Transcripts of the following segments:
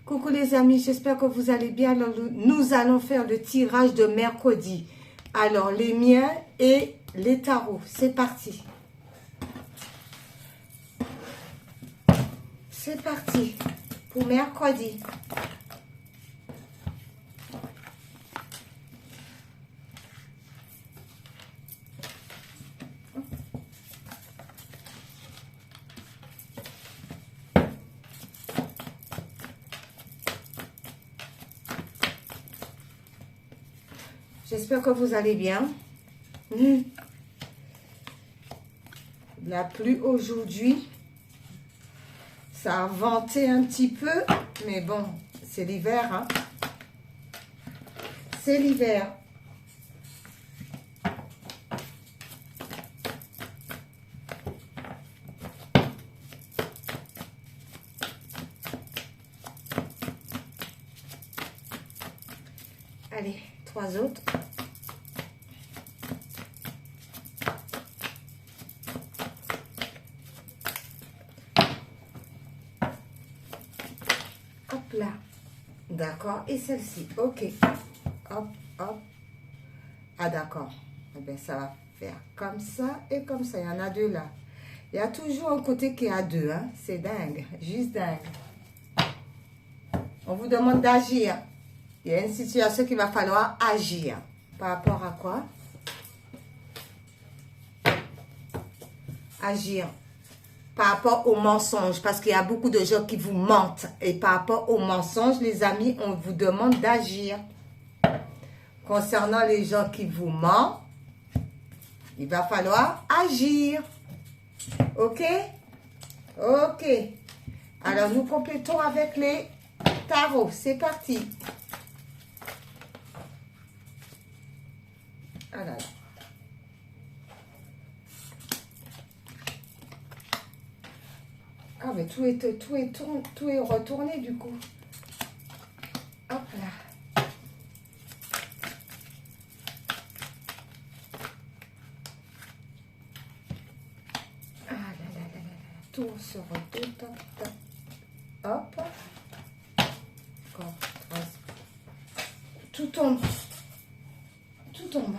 Coucou les amis, j'espère que vous allez bien. Alors, nous allons faire le tirage de mercredi. Alors, les miens et les tarots. C'est parti. C'est parti pour mercredi. J'espère que vous allez bien. La pluie aujourd'hui, ça a venté un petit peu, mais bon, c'est l'hiver, hein. C'est l'hiver. Allez, 3 autres. Hop là. D'accord. Et celle-ci. Ok. Hop, hop. Ah, d'accord. Eh bien, ça va faire comme ça et comme ça. Il y en a deux là. Il y a toujours un côté qui a deux. Hein. C'est dingue. Juste dingue. On vous demande d'agir. Il y a une situation qu'il va falloir agir. Par rapport à quoi? Agir. Par rapport aux mensonges. Parce qu'il y a beaucoup de gens qui vous mentent. Et par rapport aux mensonges, les amis, on vous demande d'agir. Concernant les gens qui vous mentent, il va falloir agir. Ok? Ok. Alors, nous complétons avec les tarots. C'est parti. Ah là là. Ah, mais tout est retourné du coup. Hop là. Ah là là là là là. Tout se retourne. Hop. Encore 3. Tout tombe. Tout tombe.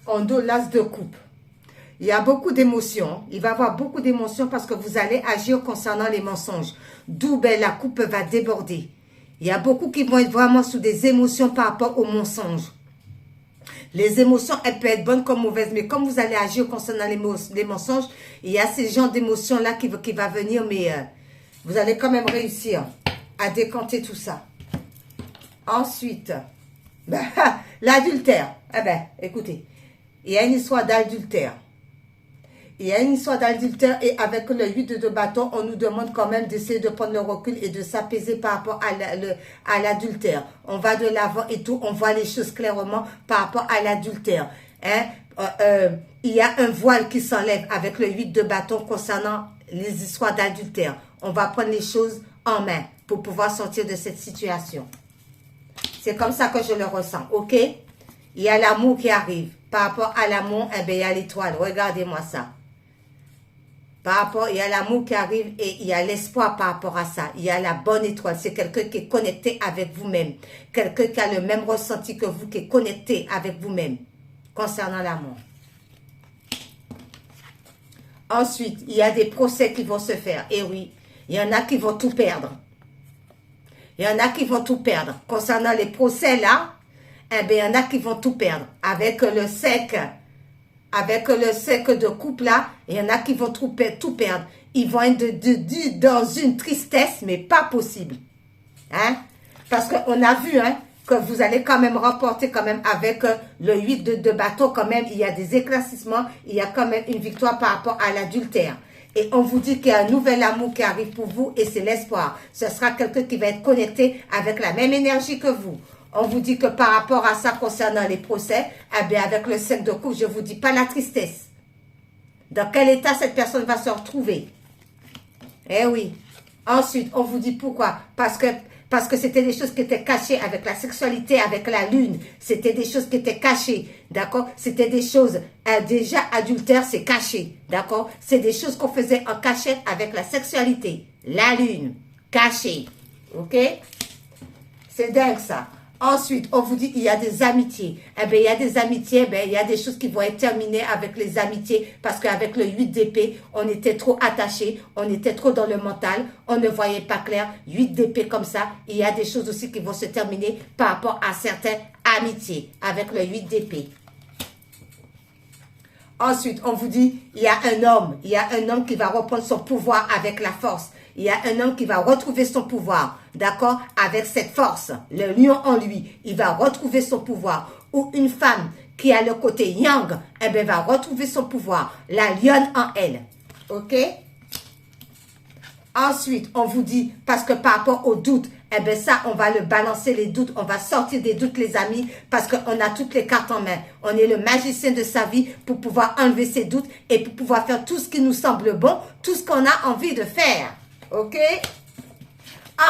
En dos, l'as de coupe. Il y a beaucoup d'émotions. Il va y avoir beaucoup d'émotions parce que vous allez agir concernant les mensonges. D'où ben, la coupe va déborder. Il y a beaucoup qui vont être vraiment sous des émotions par rapport aux mensonges. Les émotions, elles peuvent être bonnes comme mauvaises. Mais comme vous allez agir concernant les mensonges, il y a ces genres d'émotions-là qui va venir. Mais vous allez quand même réussir à décanter tout ça. Ensuite, ben, l'adultère. Eh ben, écoutez. Il y a une histoire d'adultère. Il y a une histoire d'adultère et avec le 8 de bâton, on nous demande quand même d'essayer de prendre le recul et de s'apaiser par rapport à l'adultère. On va de l'avant et tout, on voit les choses clairement par rapport à l'adultère. Hein? Il y a un voile qui s'enlève avec le 8 de bâton concernant les histoires d'adultère. On va prendre les choses en main pour pouvoir sortir de cette situation. C'est comme ça que je le ressens, ok? Il y a l'amour qui arrive. Par rapport à l'amour, eh bien, il y a l'étoile. Regardez-moi ça. Par rapport, il y a l'amour qui arrive et il y a l'espoir par rapport à ça. Il y a la bonne étoile. C'est quelqu'un qui est connecté avec vous-même. Quelqu'un qui a le même ressenti que vous, qui est connecté avec vous-même. Concernant l'amour. Ensuite, il y a des procès qui vont se faire. Et oui, il y en a qui vont tout perdre. Il y en a qui vont tout perdre. Concernant les procès là, eh bien, il y en a qui vont tout perdre. Avec le sec de couple là, il y en a qui vont tout perdre. Ils vont être dans une tristesse, mais pas possible. Hein? Parce qu'on a vu hein, que vous allez quand même remporter quand même avec le 8 de bâton. Quand même, il y a des éclaircissements. Il y a quand même une victoire par rapport à l'adultère. Et on vous dit qu'il y a un nouvel amour qui arrive pour vous et c'est l'espoir. Ce sera quelqu'un qui va être connecté avec la même énergie que vous. on vous dit que par rapport à ça, concernant les procès, eh bien, avec le 5 de coupe, je vous dis pas la tristesse. Dans quel état cette personne va se retrouver? Eh oui. Ensuite, on vous dit pourquoi? Parce que c'était des choses qui étaient cachées avec la sexualité, avec la lune. C'était des choses qui étaient cachées, d'accord? C'était des choses, déjà adultères, c'est caché, d'accord? C'est des choses qu'on faisait en cachette avec la sexualité, la lune, caché, ok? C'est dingue ça. Ensuite, on vous dit il y a des amitiés. Eh bien, il y a des amitiés, il y a des choses qui vont être terminées avec les amitiés parce qu'avec le 8 d'épée, on était trop attachés, on était trop dans le mental, on ne voyait pas clair. 8 d'épée comme ça, il y a des choses aussi qui vont se terminer par rapport à certaines amitiés avec le 8 d'épée. Ensuite, on vous dit, il y a un homme qui va reprendre son pouvoir avec la force. Il y a un homme qui va retrouver son pouvoir, d'accord, avec cette force, le lion en lui, il va retrouver son pouvoir. Ou une femme qui a le côté yang, eh bien, va retrouver son pouvoir, la lionne en elle, ok? Ensuite, on vous dit, parce que par rapport aux doutes, eh bien ça, on va le balancer les doutes, on va sortir des doutes les amis, parce qu'on a toutes les cartes en main. On est le magicien de sa vie pour pouvoir enlever ses doutes et pour pouvoir faire tout ce qui nous semble bon, tout ce qu'on a envie de faire. Ok?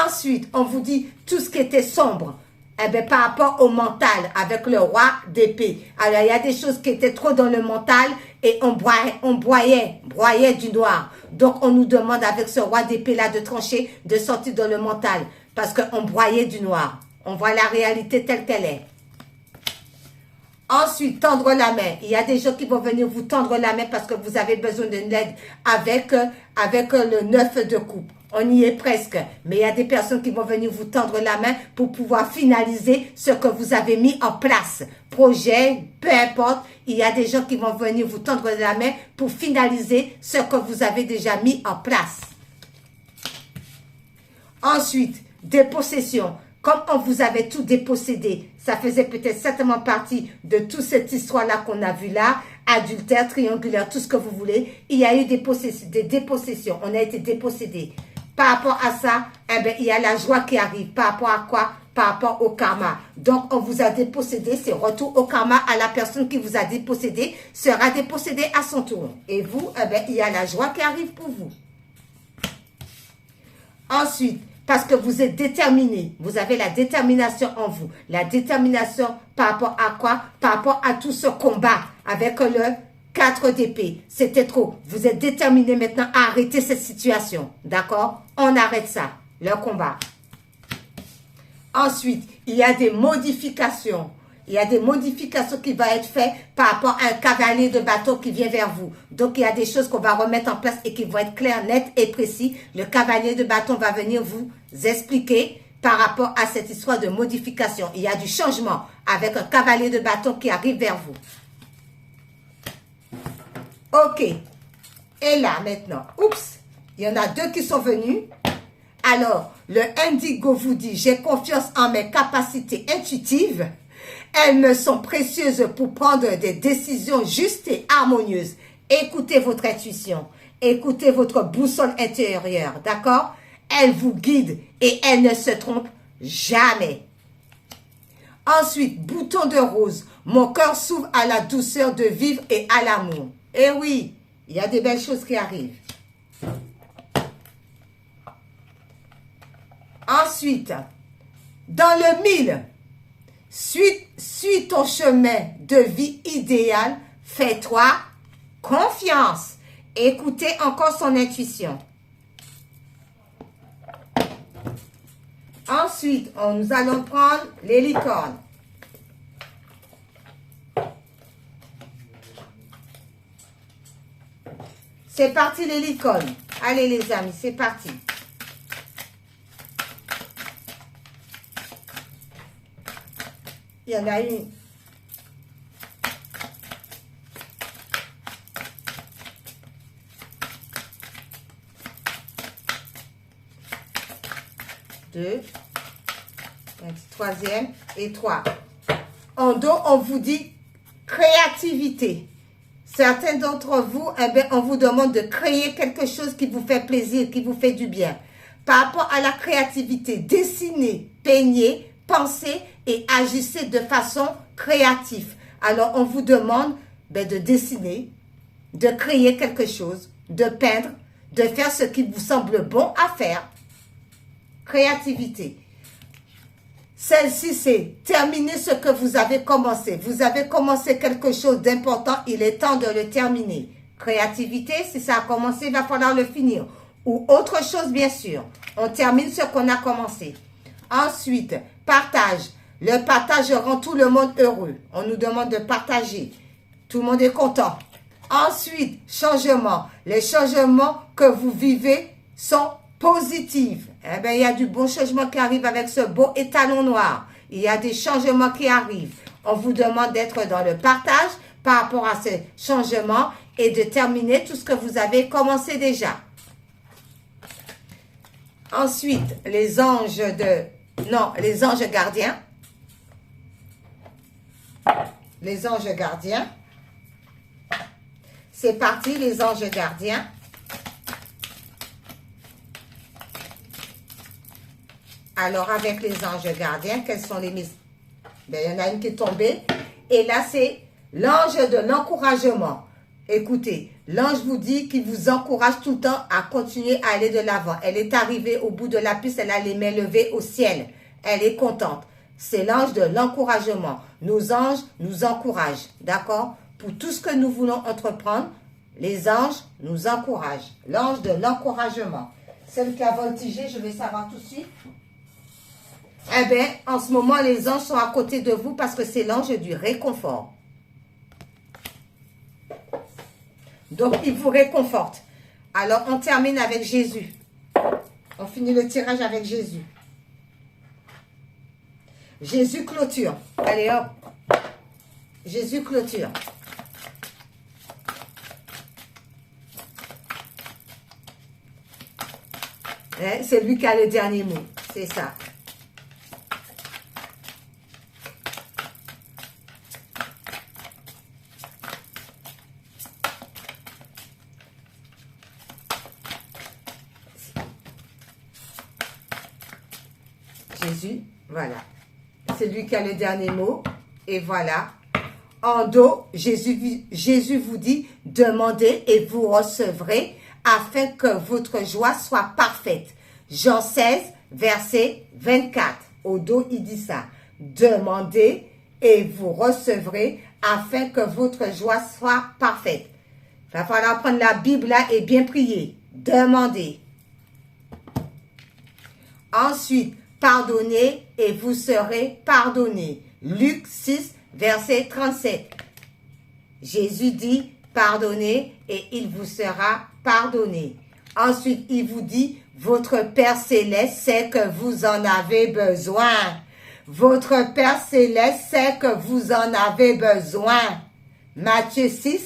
Ensuite, on vous dit tout ce qui était sombre. Eh bien, par rapport au mental, avec le roi d'épée. Alors, il y a des choses qui étaient trop dans le mental et on broyait du noir. Donc, on nous demande avec ce roi d'épée-là de trancher, de sortir dans le mental. Parce qu'on broyait du noir. On voit la réalité telle qu'elle est. Ensuite, tendre la main. Il y a des gens qui vont venir vous tendre la main parce que vous avez besoin d'une aide avec le 9 de coupe. On y est presque. Mais il y a des personnes qui vont venir vous tendre la main pour pouvoir finaliser ce que vous avez mis en place. Projet, peu importe. Il y a des gens qui vont venir vous tendre la main pour finaliser ce que vous avez déjà mis en place. Ensuite, dépossession. Comme on vous avait tout dépossédé, ça faisait peut-être certainement partie de toute cette histoire-là qu'on a vue là, adultère, triangulaire, tout ce que vous voulez. Il y a eu des dépossessions, on a été dépossédé. Par rapport à ça, eh bien, il y a la joie qui arrive. Par rapport à quoi? Par rapport au karma. Donc, on vous a dépossédé, c'est retour au karma à la personne qui vous a dépossédé, sera dépossédée à son tour. Et vous, eh bien, il y a la joie qui arrive pour vous. Ensuite, parce que vous êtes déterminé, vous avez la détermination en vous. La détermination par rapport à quoi? Par rapport à tout ce combat avec le 4 d'épée. C'était trop. Vous êtes déterminé maintenant à arrêter cette situation. D'accord? On arrête ça, le combat. Ensuite, il y a des modifications. Il y a des modifications qui vont être faites par rapport à un cavalier de bâton qui vient vers vous. Donc, il y a des choses qu'on va remettre en place et qui vont être claires, nettes et précises. Le cavalier de bâton va venir vous expliquer par rapport à cette histoire de modification. Il y a du changement avec un cavalier de bâton qui arrive vers vous. Ok. Et là, maintenant, oups, il y en a deux qui sont venus. Alors, le indigo vous dit, j'ai confiance en mes capacités intuitives. Elles me sont précieuses pour prendre des décisions justes et harmonieuses. Écoutez votre intuition. Écoutez votre boussole intérieure. D'accord? Elle vous guide et elle ne se trompe jamais. Ensuite, bouton de rose. Mon cœur s'ouvre à la douceur de vivre et à l'amour. Eh oui, il y a des belles choses qui arrivent. Ensuite, dans le 1000, suis ton chemin de vie idéal, fais-toi confiance. Écoutez encore son intuition. Ensuite, nous allons prendre les licornes. C'est parti les licornes. Allez les amis, c'est parti. Il y en a une. Deux. Un petit troisième et 3. En dos, on vous dit créativité. Certains d'entre vous, eh bien, on vous demande de créer quelque chose qui vous fait plaisir, qui vous fait du bien. Par rapport à la créativité, dessinez, peignez, pensez et agissez de façon créative. Alors, on vous demande de dessiner, de créer quelque chose, de peindre, de faire ce qui vous semble bon à faire. Créativité. Celle-ci, c'est terminer ce que vous avez commencé. Vous avez commencé quelque chose d'important, il est temps de le terminer. Créativité, si ça a commencé, il va falloir le finir. Ou autre chose, bien sûr. On termine ce qu'on a commencé. Ensuite, partage. Le partage rend tout le monde heureux. On nous demande de partager. Tout le monde est content. Ensuite, changement. Les changements que vous vivez sont positifs. Eh bien, il y a du bon changement qui arrive avec ce beau étalon noir. Il y a des changements qui arrivent. On vous demande d'être dans le partage par rapport à ces changements et de terminer tout ce que vous avez commencé déjà. Ensuite, les anges gardiens. Les anges gardiens. C'est parti, les anges gardiens. Alors, avec les anges gardiens, quelles sont les mises? Ben, il y en a une qui est tombée. Et là, c'est l'ange de l'encouragement. Écoutez, l'ange vous dit qu'il vous encourage tout le temps à continuer à aller de l'avant. Elle est arrivée au bout de la piste, elle a les mains levées au ciel. Elle est contente. C'est l'ange de l'encouragement. Nos anges nous encouragent, d'accord? Pour tout ce que nous voulons entreprendre, les anges nous encouragent. L'ange de l'encouragement. Celle qui a voltigé, je vais savoir tout de suite. Eh bien, en ce moment, les anges sont à côté de vous parce que c'est l'ange du réconfort. Donc, il vous réconforte. Alors, on termine avec Jésus. On finit le tirage avec Jésus. Jésus clôture. Allez, hop. Jésus clôture. C'est lui qui a le dernier mot. C'est ça. Jésus, voilà. C'est lui qui a le dernier mot. Et voilà. En dos, Jésus vous dit, demandez et vous recevrez afin que votre joie soit parfaite. Jean 16, verset 24. Au dos, il dit ça. Demandez et vous recevrez afin que votre joie soit parfaite. Il va falloir prendre la Bible là et bien prier. Demandez. Ensuite, pardonnez et vous serez pardonnés. Luc 6, verset 37. Jésus dit, pardonnez et il vous sera pardonné. Ensuite, il vous dit, votre Père Céleste sait que vous en avez besoin. Votre Père Céleste sait que vous en avez besoin. Matthieu 6,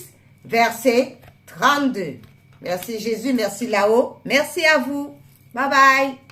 verset 32. Merci Jésus, merci là-haut. Merci à vous. Bye bye.